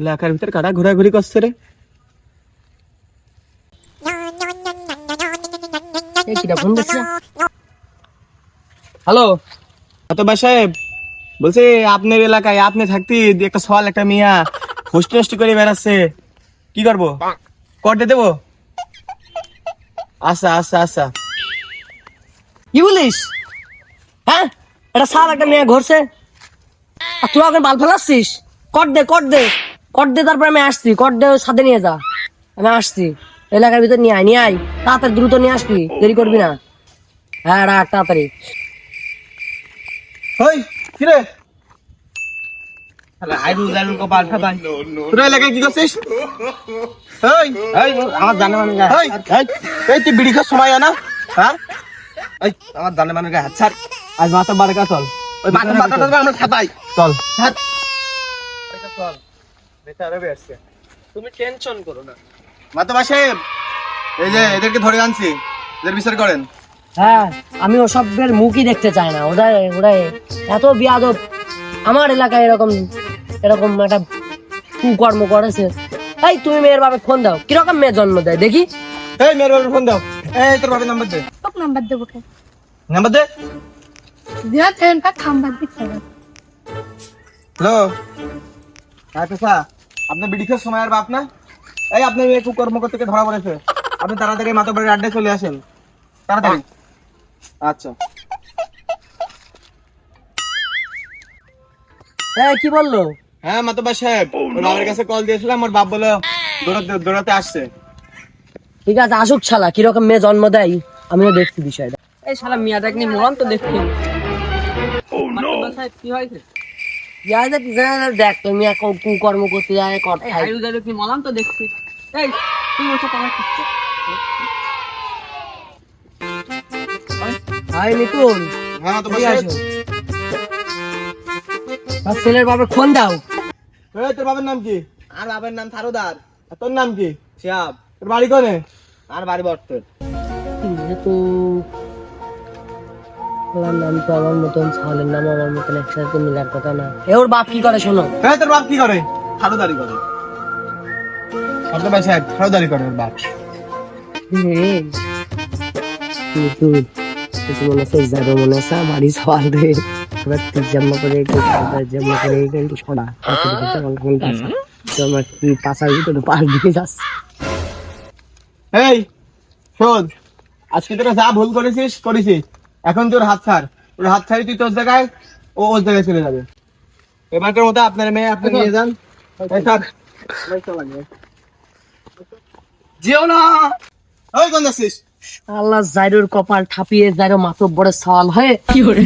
এলাকার ভিতর কারা ঘোরাঘুরি করছে রে? হ্যালো অতবা সাহেব, বলছি আপনার এলাকায় আপনি থাকতে একটা সওয়াল একটা মিয়া হোস্ট নষ্ট করে বেড়াচ্ছে, কি করবো? করতে দেবো? আচ্ছা আচ্ছা আচ্ছা। কি বলিস? হ্যাঁ, এটা সাল একটা মেয়ে ঘুরছে আর তুই ওকে বাল ফেলাচ্ছিস? কট দে কট দে কট দে, তারপরে আমি আসছি। কট দে, সাথে নিয়ে যা, আমি আসছি। এলাকার ভিতর নিয়ে আয় তাড়াতাড়ি, দ্রুত নিয়ে আসবি, দেরি করবি না। হ্যাঁ রাখ তাড়াতাড়ি। ওই কি রে? তোরা এলাকায় কি করছিস? এই এই আমার জানে মানে এই এই তুই বিড়ি খাওয়ার সময় না? হ্যাঁ এই আমার জানে মানে হাত ছাড়। আজ মাথা বাড়কা চল, ওই মাথাটা আমরা খাতাই চল। হাত চল, বেচারা বেরছে। তুমি টেনশন করো না মাতবা সাহেব, এই যে এদেরকে ধরে আনছি, এদের বিচার করেন। হ্যাঁ, আমি ওসবের মুখই দেখতে চাই না। ওরা ওরা এত বিয়াদব, আমার এলাকায় এরকম এরকম একটা কুকর্ম করেছে। এই তুমি মেয়ের বাবা ফোন দাও, কিরকম মেয়ে জন্ম দেয় দেখি। এই মেয়ের বাবার ফোন দাও। এই তোর বাবার নাম্বার দে। তোকে নাম্বার দেবো কে? নাম্বার দে। দিয়া ট্রেনটা খাম্বার দিতে হবে। হ্যালো আচ্ছা, আপনার বিড়ি খাওয়ার সময় আর বাপ না? এই আপনার মেয়ে কর্মকর্তা থেকে ধরা পড়েছে, আপনি তাড়াতাড়ি মাতাবাড়ির আড্ডায় চলে আসেন, তাড়াতাড়ি। আচ্ছা। হ্যাঁ কি বললো? হ্যাঁ মাতাবা সাহেব, ওর বাবার কাছে কল দিয়েছিলাম, ওর বাপ বলে দৌড়াতে আসছে। ঠিক আছে, আসুক শালা, কিরকম মেয়ে জন্ম দেয় আমিও দেখছি বিষয়টা। এই শালা মিয়াটাকে নিয়ে মরণ তো দেখছি। কি হয়েছে? দেখ তুমি কুকর্ম করতে যায় এই হাইরুদারকে নিয়ে মরণ তো দেখছি। এই তুই ওর সাথে আমার কিচ্ছু। হাই মিতুল, হ্যাঁ মাতাবা এদিকে সাহেব। আসো। তার ছেলের বাবার ফোন দাও। এই তোর বাবার নাম কি? আর বাবার নাম থারুদার। আর তোর নাম কি? শিয়াব। তোর বাড়ি কোনে? আর বাড়ি বর্তর। যেহেতু ওর নাম তো আমার মতন, সালের নাম আমার মতন একসাথে মিলার কথা না। এ ওর বাপ কি করে শোনো? এই তোর বাপ কি করে? হারুদারি করে। মাতাবা সাহেব হারুদারি করে ওর বাপ। মনে আছে যারো মনে আছে আমারই সওয়াল দে, এবার তুই জন্ম করে জন্ম করে কিন্তু ছড়া তোমার কি পাশার ভিতরে পাশ দিকে যাচ্ছে। এই শোন, আজকে তোরা যা ভুল করেছিস করেছিস, এখন তোর হাত ছাড়। ওর হাত ছাড়ি তুই তোর জায়গায়, ও ওর জায়গায় চলে যাবে। এবারকার মতো আপনার মেয়ে আপনি নিয়ে যান। এই ছাড়। যেও না। ওই কোন যাচ্ছিস? আল্লাহ জাইরুর কপাল ঠাপিয়ে জাইরো মাতব্বরের সওয়াল হয়ে কি করে